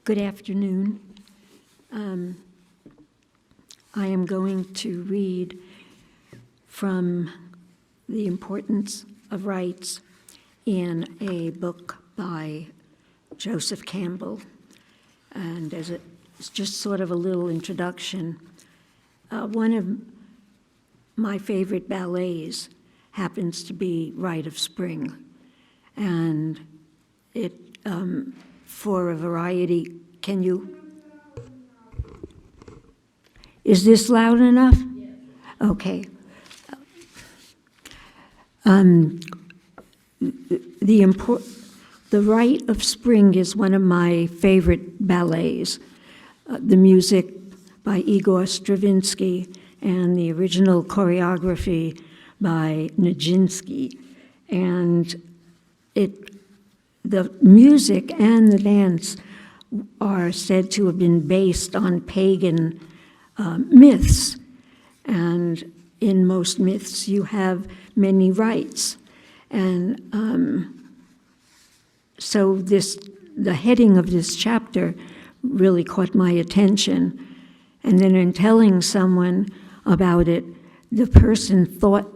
Good afternoon. I am going to read from The Importance of Rights in a book by Joseph Campbell. And it's just sort of a little introduction. One of my favorite ballets happens to be Rite of Spring. And it, for a variety, is this loud enough? Yes. Okay. The Rite of Spring is one of my favorite ballets. The music by Igor Stravinsky and the original choreography by Nijinsky. And the music and the dance are said to have been based on pagan myths. And in most myths, you have many rites. And so the heading of this chapter really caught my attention. And then in telling someone about it, the person thought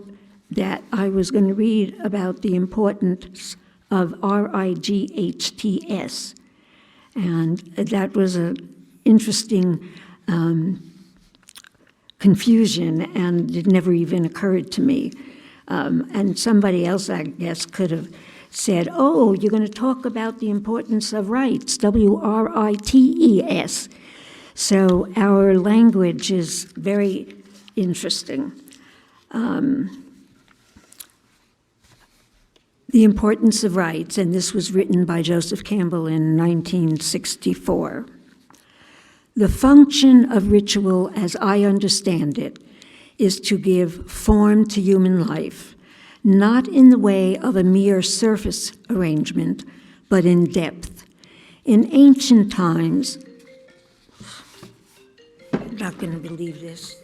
that I was going to read about the importance of RIGHTS. And that was an interesting confusion, and it never even occurred to me. And somebody else, I guess, could have said, oh, you're going to talk about the importance of rights, WRITES. So our language is very interesting. The Importance of Rights, and this was written by Joseph Campbell in 1964. The function of ritual, as I understand it, is to give form to human life, not in the way of a mere surface arrangement, but in depth. In ancient times, I'm not going to believe this.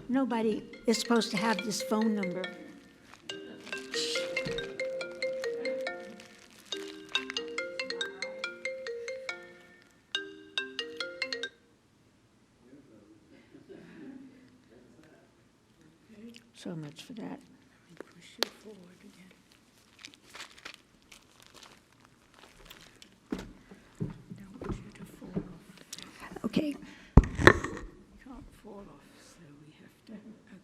Nobody is supposed to have this phone number. So much for that. Let me push you forward again. Don't want you to fall off. Okay. Can't fall off, so we have to.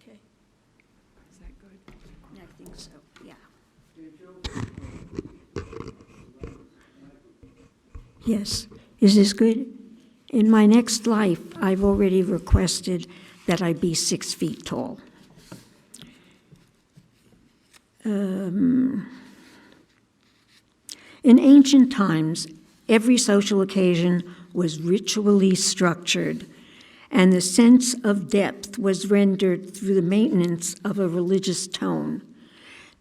Okay. Is that good? I think so. Yeah. Yes. Is this good? In my next life, I've already requested that I be 6 feet tall. In ancient times, every social occasion was ritually structured, and the sense of depth was rendered through the maintenance of a religious tone.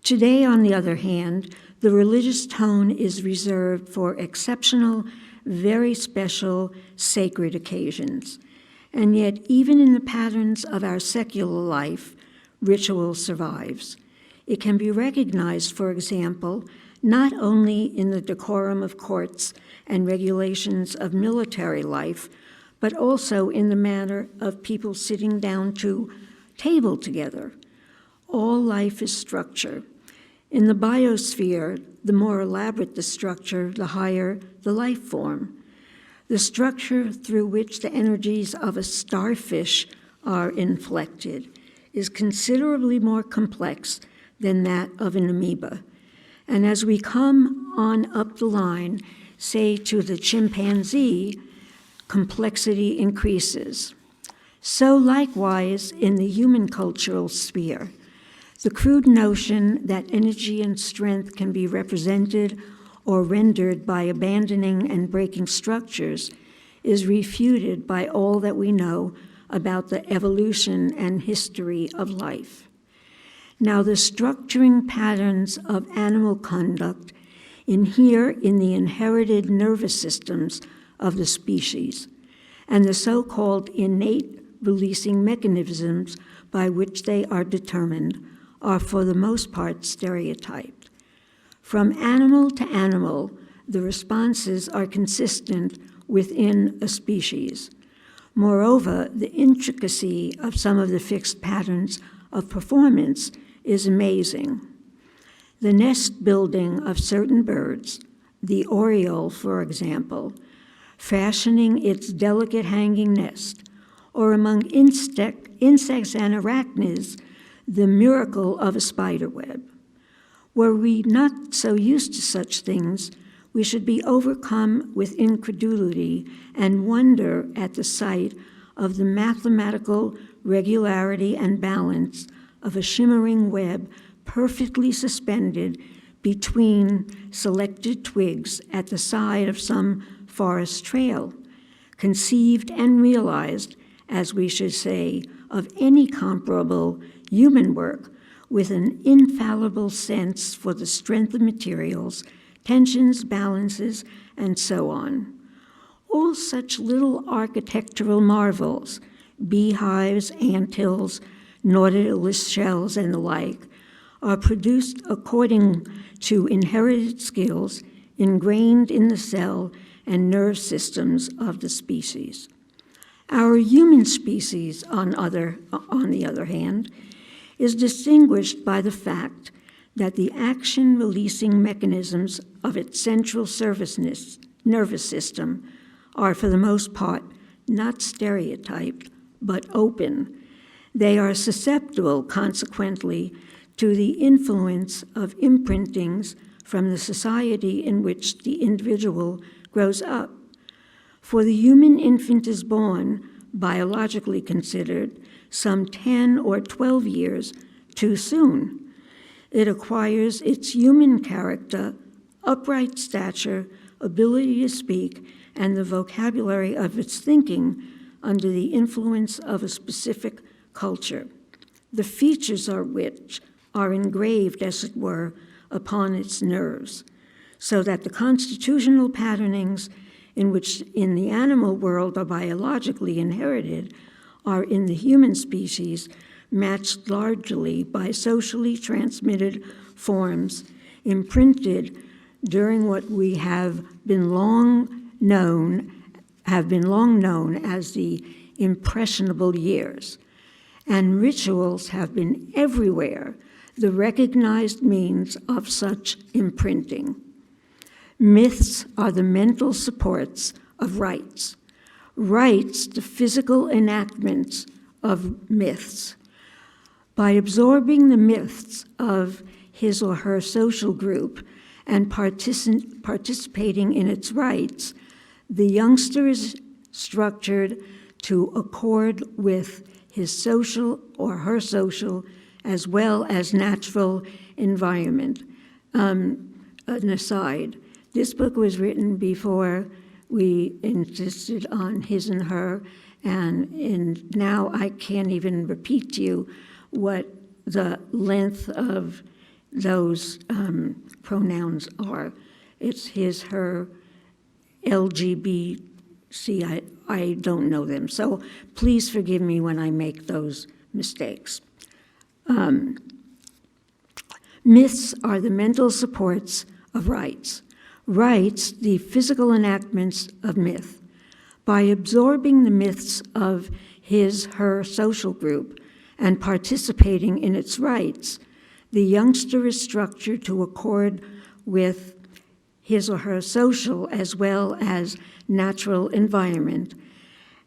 Today, on the other hand, the religious tone is reserved for exceptional, very special, sacred occasions. And yet, even in the patterns of our secular life, ritual survives. It can be recognized, for example, not only in the decorum of courts and regulations of military life, but also in the manner of people sitting down to table together. All life is structure. In the biosphere, the more elaborate the structure, the higher the life form. The structure through which the energies of a starfish are inflected is considerably more complex than that of an amoeba. And as we come on up the line, say to the chimpanzee, complexity increases. So likewise in the human cultural sphere, the crude notion that energy and strength can be represented or rendered by abandoning and breaking structures is refuted by all that we know about the evolution and history of life. Now, the structuring patterns of animal conduct inhere in the inherited nervous systems of the species, and the so-called innate releasing mechanisms by which they are determined are for the most part stereotyped. From animal to animal, the responses are consistent within a species. Moreover, the intricacy of some of the fixed patterns of performance is amazing. The nest building of certain birds, the oriole, for example, fashioning its delicate hanging nest, or among insects and arachnids, the miracle of a spider web. Were we not so used to such things, we should be overcome with incredulity and wonder at the sight of the mathematical regularity and balance of a shimmering web perfectly suspended between selected twigs at the side of some forest trail, conceived and realized, as we should say, of any comparable human work, with an infallible sense for the strength of materials, tensions, balances, and so on. All such little architectural marvels, beehives, anthills, nautilus shells, and the like, are produced according to inherited skills ingrained in the cell and nerve systems of the species. Our human species, on the other hand, is distinguished by the fact that the action-releasing mechanisms of its central nervous system are, for the most part, not stereotyped, but open. They are susceptible, consequently, to the influence of imprintings from the society in which the individual grows up. For the human infant is born, biologically considered, some 10 or 12 years too soon. It acquires its human character, upright stature, ability to speak, and the vocabulary of its thinking under the influence of a specific culture, the features of which are engraved, as it were, upon its nerves, so that the constitutional patternings in which in the animal world are biologically inherited are in the human species matched largely by socially transmitted forms imprinted during what we have been long known as the impressionable years. And rituals have been everywhere the recognized means of such imprinting. Myths are the mental supports of rites. Rites, the physical enactments of myths. By absorbing the myths of his or her social group and participating in its rites, the youngster is structured to accord with his social or her social as well as natural environment. An aside, this book was written before we insisted on his and her, and now I can't even repeat to you what the length of those pronouns are. It's his, her, LGBT, I don't know them. So please forgive me when I make those mistakes. Myths are the mental supports of rites. Rites, the physical enactments of myth. By absorbing the myths of his, her social group and participating in its rites, the youngster is structured to accord with his or her social as well as natural environment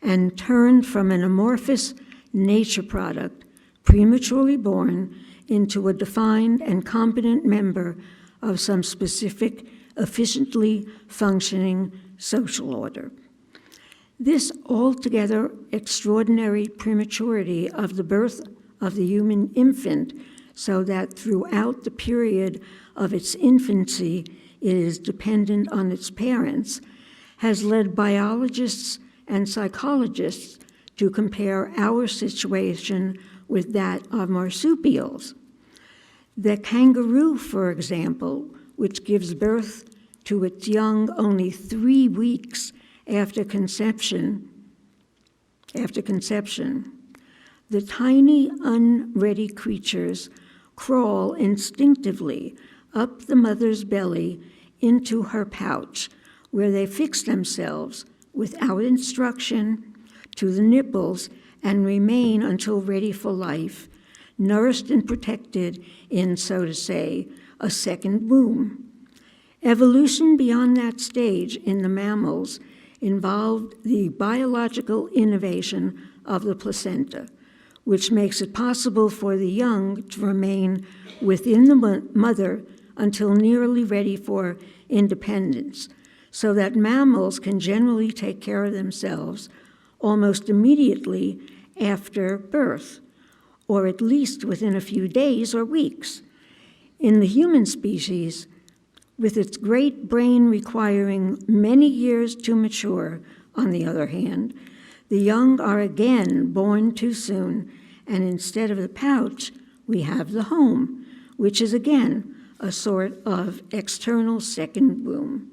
and turned from an amorphous nature product, prematurely born, into a defined and competent member of some specific, efficiently functioning social order. This altogether extraordinary prematurity of the birth of the human infant, so that throughout the period of its infancy it is dependent on its parents, has led biologists and psychologists to compare our situation with that of marsupials. The kangaroo, for example, which gives birth to its young only 3 weeks after conception, the tiny, unready creatures crawl instinctively up the mother's belly into her pouch, where they fix themselves without instruction, to the nipples, and remain until ready for life, nourished and protected in, so to say, a second womb. Evolution beyond that stage in the mammals involved the biological innovation of the placenta, which makes it possible for the young to remain within the mother until nearly ready for independence, so that mammals can generally take care of themselves almost immediately after birth, or at least within a few days or weeks. In the human species, with its great brain requiring many years to mature, on the other hand, the young are again born too soon, and instead of the pouch, we have the home, which is again a sort of external second womb.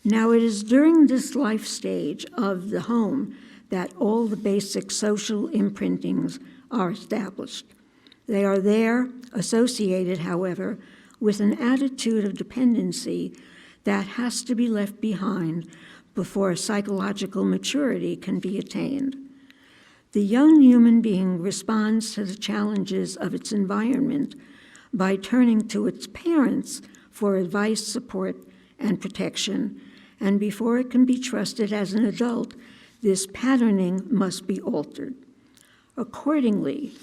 Now, it is during this life stage of the home that all the basic social imprintings are established. They are there, associated, however, with an attitude of dependency that has to be left behind before psychological maturity can be attained. The young human being responds to the challenges of its environment by turning to its parents for advice, support, and protection, and before it can be trusted as an adult, this patterning must be altered. Accordingly,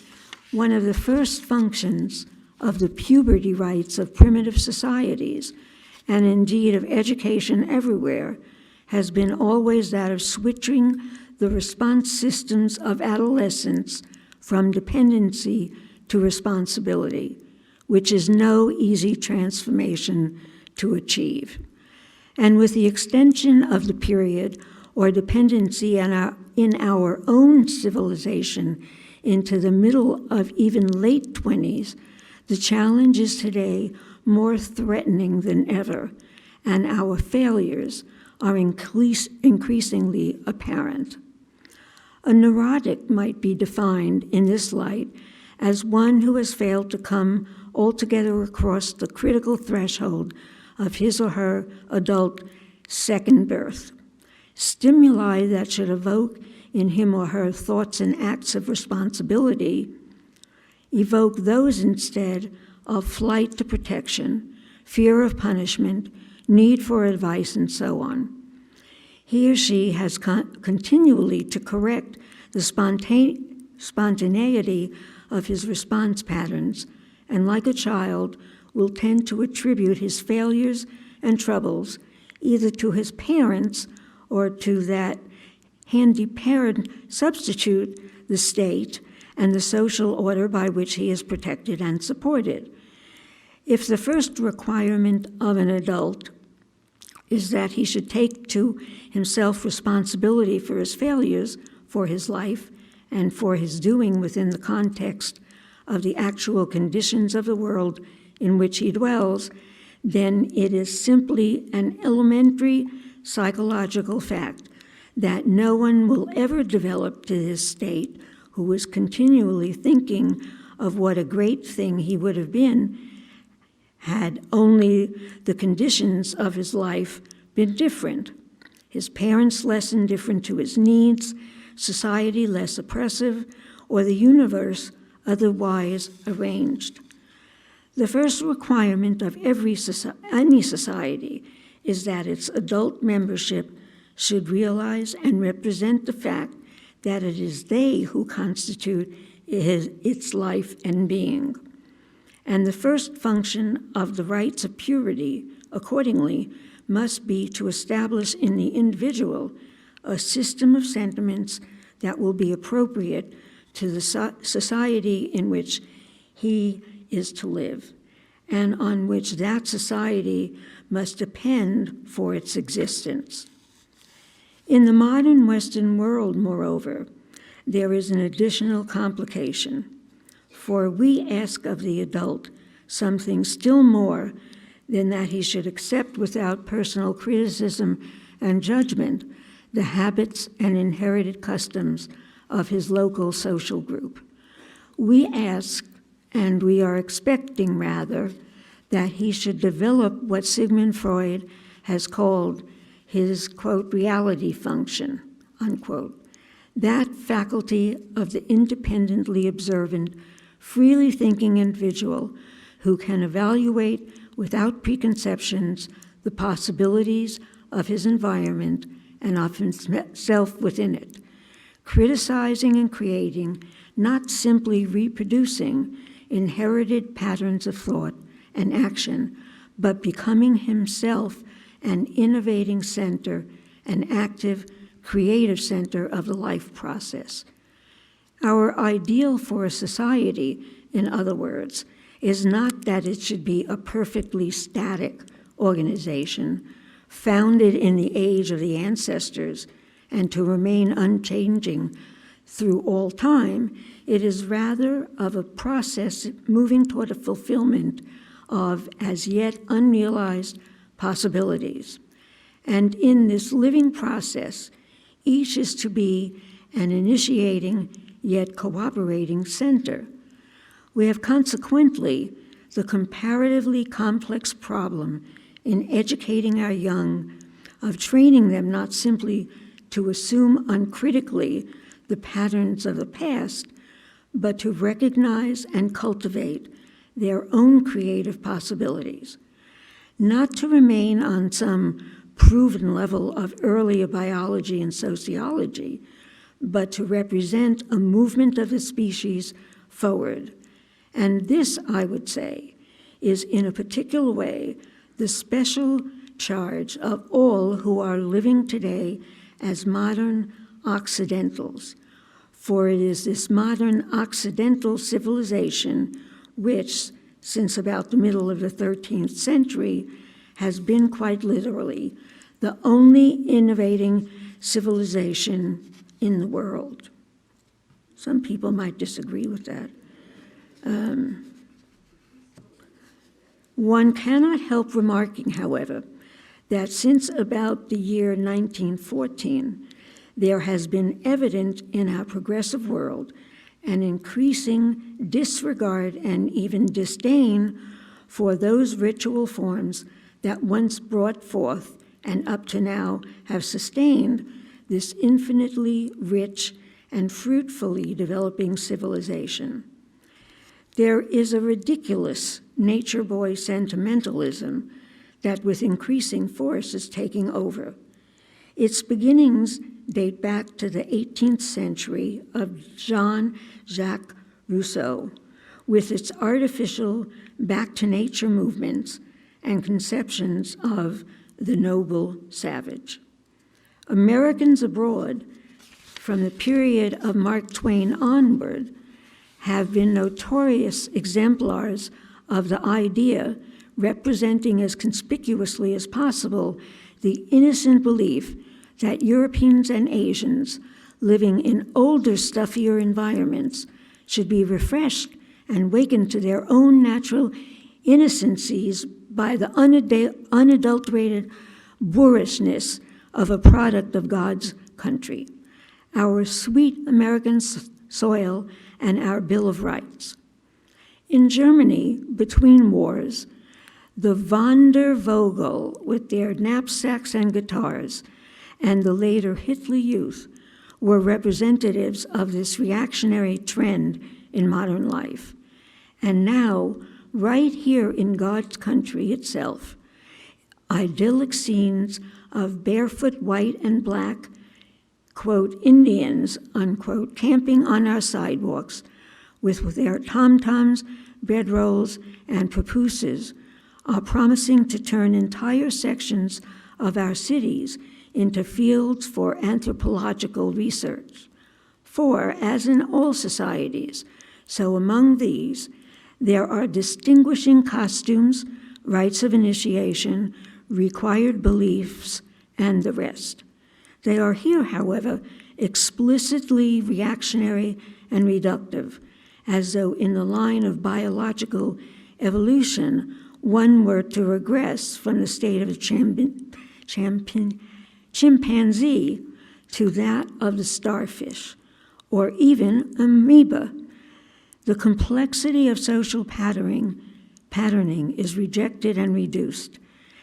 one of the first functions of the puberty rites of primitive societies, and indeed of education everywhere, has been always that of switching the response systems of adolescence from dependency to responsibility, which is no easy transformation to achieve. And with the extension of the period or dependency in our own civilization into the middle of even late 20s, the challenge is today more threatening than ever, and our failures are increasingly apparent. A neurotic might be defined in this light as one who has failed to come altogether across the critical threshold of his or her adult second birth. Stimuli that should evoke in him or her thoughts and acts of responsibility evoke those instead of flight to protection, fear of punishment, need for advice, and so on. He or she has continually to correct the spontaneity of his response patterns, and like a child, will tend to attribute his failures and troubles either to his parents or to that handy parent substitute, the state, and the social order by which he is protected and supported. If the first requirement of an adult is that he should take to himself responsibility for his failures, for his life, and for his doing within the context of the actual conditions of the world in which he dwells, then it is simply an elementary psychological fact that no one will ever develop to this state who is continually thinking of what a great thing he would have been had only the conditions of his life been different. His parents less indifferent to his needs, society less oppressive, or the universe otherwise arranged. The first requirement of any society is that its adult membership should realize and represent the fact that it is they who constitute its life and being. And the first function of the rites of purity, accordingly, must be to establish in the individual a system of sentiments that will be appropriate to the society in which he is to live, and on which that society must depend for its existence. In the modern Western world, moreover, there is an additional complication, for we ask of the adult something still more than that he should accept without personal criticism and judgment the habits and inherited customs of his local social group. We ask, and we are expecting rather, that he should develop what Sigmund Freud has called his, quote, reality function, unquote. That faculty of the independently observant, freely thinking individual who can evaluate without preconceptions the possibilities of his environment and of himself within it, criticizing and creating, not simply reproducing inherited patterns of thought and action, but becoming himself an innovating center, an active, creative center of the life process. Our ideal for a society, in other words, is not that it should be a perfectly static organization, founded in the age of the ancestors and to remain unchanging through all time. It is rather of a process moving toward a fulfillment of as yet unrealized possibilities. And in this living process, each is to be an initiating yet cooperating center. We have consequently the comparatively complex problem in educating our young, of training them not simply to assume uncritically the patterns of the past, but to recognize and cultivate their own creative possibilities, not to remain on some proven level of earlier biology and sociology, but to represent a movement of the species forward. And this, I would say, is in a particular way the special charge of all who are living today as modern Occidentals. For it is this modern Occidental civilization which, since about the middle of the 13th century, has been quite literally the only innovating civilization in the world. Some people might disagree with that. One cannot help remarking, however, that since about the year 1914, there has been evident in our progressive world an increasing disregard and even disdain for those ritual forms that once brought forth and up to now have sustained this infinitely rich and fruitfully developing civilization. There is a ridiculous nature boy sentimentalism that with increasing force is taking over. Its beginnings date back to the 18th century of Jean-Jacques Rousseau, with its artificial back-to-nature movements and conceptions of the noble savage. Americans abroad, from the period of Mark Twain onward, have been notorious exemplars of the idea, representing as conspicuously as possible the innocent belief that Europeans and Asians living in older, stuffier environments should be refreshed and wakened to their own natural innocencies by the unadulterated boorishness of a product of God's country, our sweet American soil and our Bill of Rights. In Germany, between wars, the Wandervogel, with their knapsacks and guitars, and the later Hitler Youth were representatives of this reactionary trend in modern life. And now, right here in God's country itself, idyllic scenes of barefoot white and black, quote, Indians, unquote, camping on our sidewalks with their tom-toms, bedrolls, and papooses are promising to turn entire sections of our cities into fields for anthropological research. For, as in all societies, so among these, there are distinguishing costumes, rites of initiation, required beliefs, and the rest. They are here, however, explicitly reactionary and reductive, as though in the line of biological evolution, one were to regress from the state of a chimpanzee to that of the starfish, or even amoeba. The complexity of social patterning is rejected and reduced,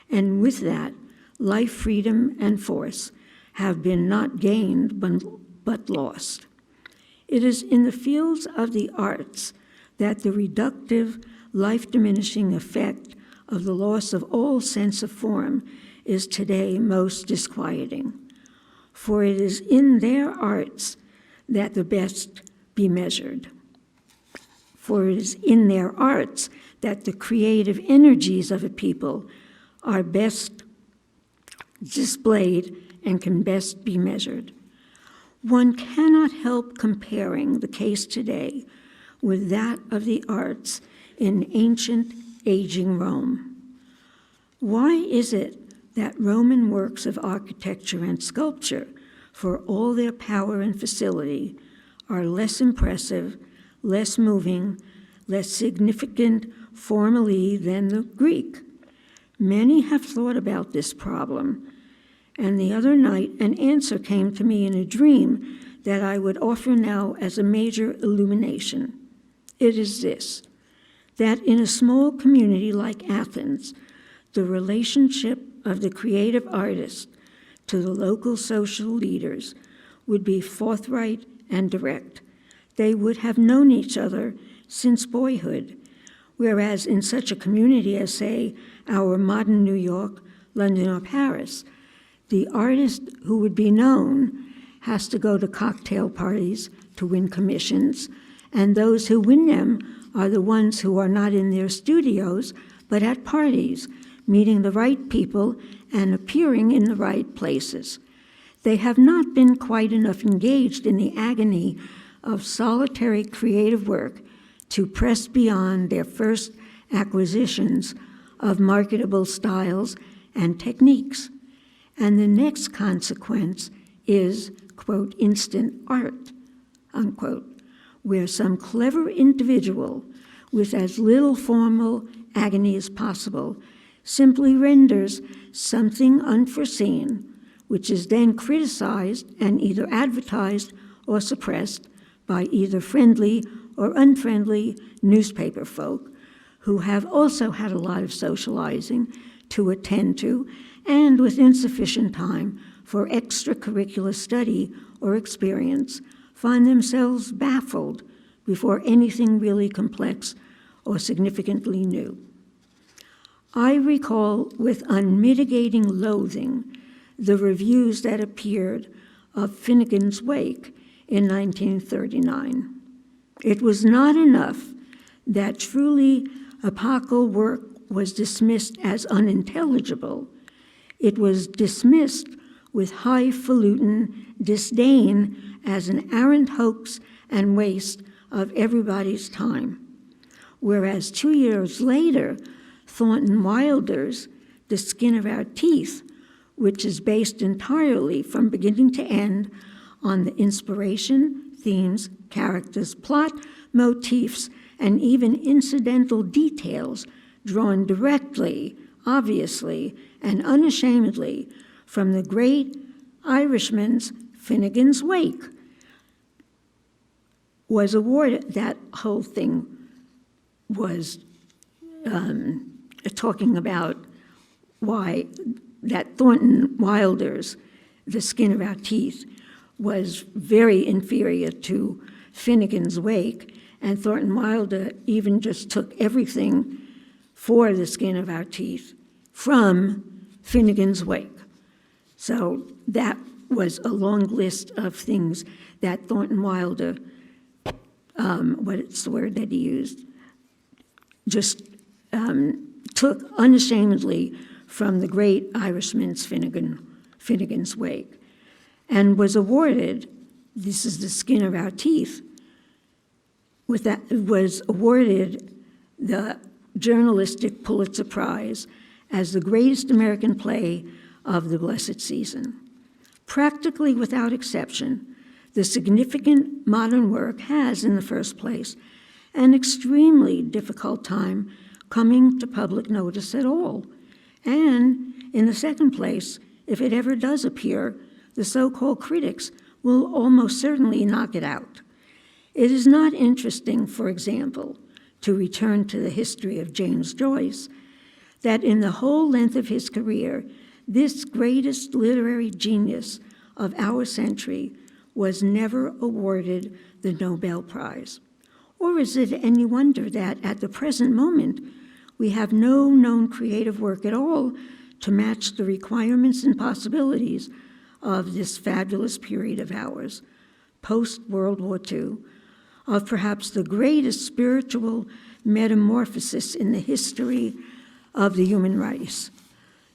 and with that, life, freedom, and force have been not gained but lost. It is in the fields of the arts that the reductive, life-diminishing effect of the loss of all sense of form is today most disquieting. For it is in their arts that the best be measured. For it is in their arts that the creative energies of a people are best displayed and can best be measured. One cannot help comparing the case today with that of the arts in ancient, aging Rome. Why is it that Roman works of architecture and sculpture, for all their power and facility, are less impressive, less moving, less significant formally than the Greek? Many have thought about this problem, and the other night an answer came to me in a dream that I would offer now as a major illumination. It is this, that in a small community like Athens, the relationship of the creative artist to the local social leaders would be forthright and direct. They would have known each other since boyhood, whereas in such a community as, say, our modern New York, London, or Paris, the artist who would be known has to go to cocktail parties to win commissions, and those who win them are the ones who are not in their studios, but at parties, meeting the right people and appearing in the right places. They have not been quite enough engaged in the agony of solitary creative work to press beyond their first acquisitions of marketable styles and techniques. And the next consequence is, quote, instant art, unquote, where some clever individual with as little formal agony as possible simply renders something unforeseen, which is then criticized and either advertised or suppressed by either friendly or unfriendly newspaper folk who have also had a lot of socializing to attend to and with insufficient time for extracurricular study or experience, find themselves baffled before anything really complex or significantly new. I recall with unmitigating loathing the reviews that appeared of Finnegan's Wake in 1939. It was not enough that truly epochal work was dismissed as unintelligible. It was dismissed with highfalutin disdain as an arrant hoax and waste of everybody's time. Whereas 2 years later, Thornton Wilder's The Skin of Our Teeth, which is based entirely from beginning to end on the inspiration, themes, characters, plot, motifs, and even incidental details drawn directly, obviously, and unashamedly from the great Irishman's Finnegan's Wake, was awarded. That whole thing was talking about why that Thornton Wilder's The Skin of Our Teeth was very inferior to Finnegan's Wake, and Thornton Wilder even just took everything for The Skin of Our Teeth from Finnegan's Wake. So that was a long list of things that Thornton Wilder, what's the word that he used, just took unashamedly from the great Irishman's Finnegan's Wake, and was awarded, this is The Skin of Our Teeth, was awarded the journalistic Pulitzer Prize as the greatest American play of the blessed season. Practically without exception, the significant modern work has, in the first place, an extremely difficult time coming to public notice at all. And in the second place, if it ever does appear, the so-called critics will almost certainly knock it out. It is not interesting, for example, to return to the history of James Joyce, that in the whole length of his career, this greatest literary genius of our century was never awarded the Nobel Prize? Or is it any wonder that at the present moment, we have no known creative work at all to match the requirements and possibilities of this fabulous period of ours, post-World War II, of perhaps the greatest spiritual metamorphosis in the history of the human race?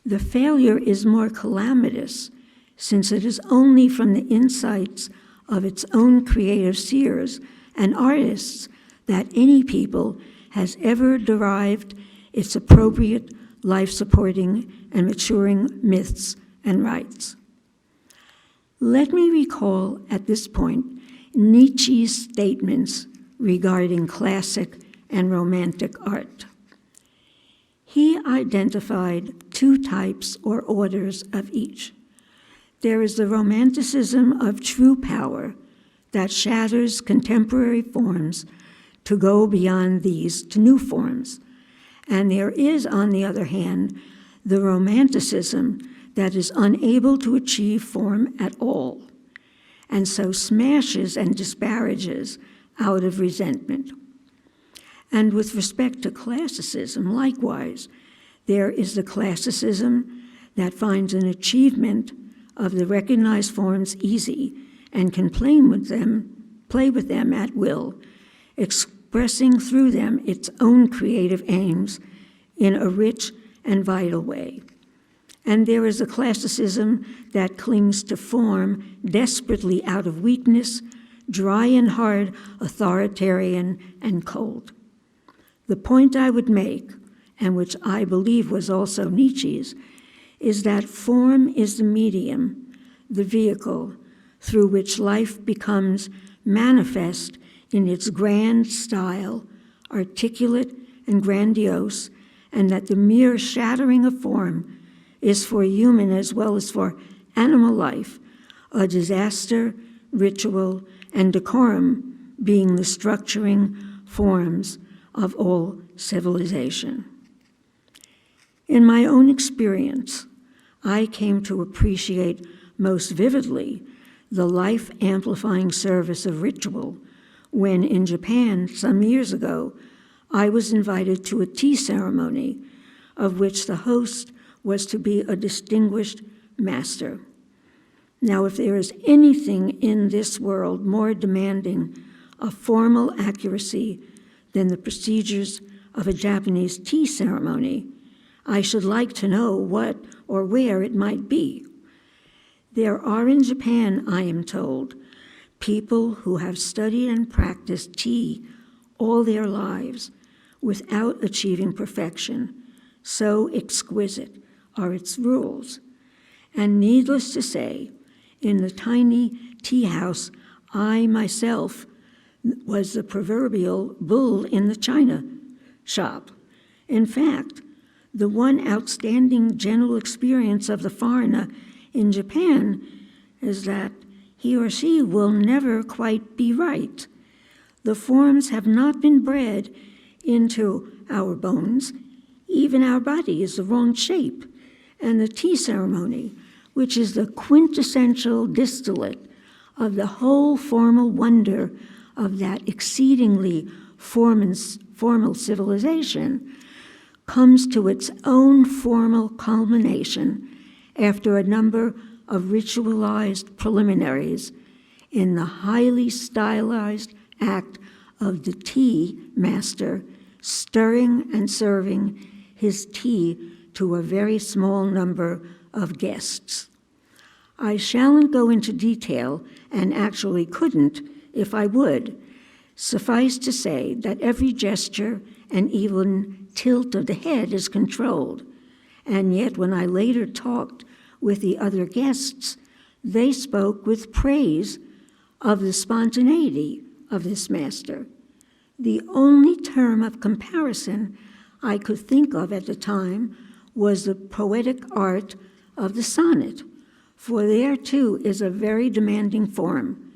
The failure is more calamitous, since it is only from the insights of its own creative seers and artists that any people has ever derived its appropriate life-supporting and maturing myths and rites. Let me recall at this point Nietzsche's statements regarding classic and romantic art. He identified two types or orders of each. There is the romanticism of true power that shatters contemporary forms to go beyond these to new forms. And there is, on the other hand, the romanticism that is unable to achieve form at all, and so smashes and disparages out of resentment. And with respect to classicism, likewise, there is the classicism that finds an achievement of the recognized forms easy and can play with them at will, expressing through them its own creative aims in a rich and vital way. And there is a classicism that clings to form desperately out of weakness, dry and hard, authoritarian and cold. The point I would make, and which I believe was also Nietzsche's, is that form is the medium, the vehicle, through which life becomes manifest in its grand style, articulate and grandiose, and that the mere shattering of form is for human as well as for animal life a disaster, ritual, and decorum being the structuring forms of all civilization. In my own experience, I came to appreciate most vividly the life-amplifying service of ritual when in Japan some years ago I was invited to a tea ceremony of which the host was to be a distinguished master. Now, if there is anything in this world more demanding of formal accuracy than the procedures of a Japanese tea ceremony, I should like to know what or where it might be. There are in Japan, I am told, people who have studied and practiced tea all their lives without achieving perfection. So exquisite are its rules. And needless to say, in the tiny tea house, I myself was the proverbial bull in the china shop. In fact, the one outstanding general experience of the foreigner in Japan is that he or she will never quite be right. The forms have not been bred into our bones. Even our body is the wrong shape. And the tea ceremony, which is the quintessential distillate of the whole formal wonder of that exceedingly formal civilization, comes to its own formal culmination after a number of ritualized preliminaries in the highly stylized act of the tea master stirring and serving his tea to a very small number of guests. I shan't go into detail, and actually couldn't if I would. Suffice to say that every gesture and even tilt of the head is controlled, and yet when I later talked with the other guests, they spoke with praise of the spontaneity of this master. The only term of comparison I could think of at the time was the poetic art of the sonnet, for there too is a very demanding form,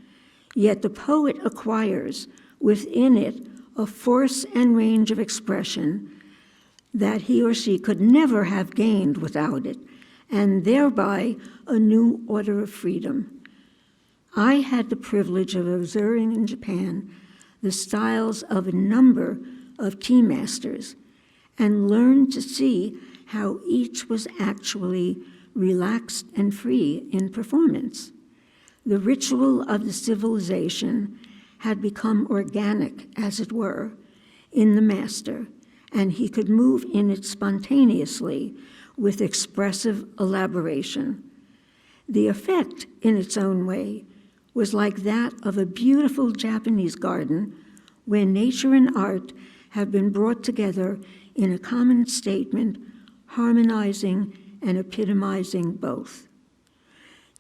yet the poet acquires within it a force and range of expression that he or she could never have gained without it, and thereby a new order of freedom. I had the privilege of observing in Japan the styles of a number of tea masters and learned to see how each was actually relaxed and free in performance. The ritual of the civilization had become organic, as it were, in the master, and he could move in it spontaneously with expressive elaboration. The effect, in its own way, was like that of a beautiful Japanese garden where nature and art have been brought together in a common statement, harmonizing and epitomizing both.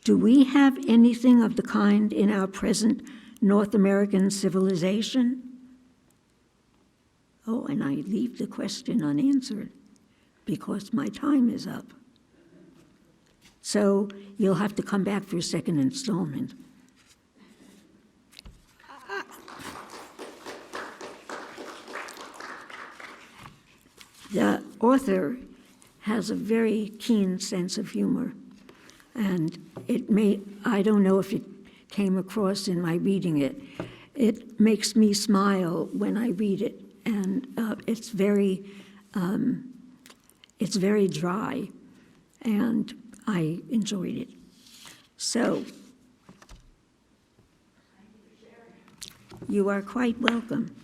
Do we have anything of the kind in our present North American civilization? Oh, and I leave the question unanswered because my time is up. So you'll have to come back for a second installment. The author has a very keen sense of humor, and I don't know if it came across in my reading it. It makes me smile when I read it, and it's very dry, and I enjoyed it. So, you are quite welcome.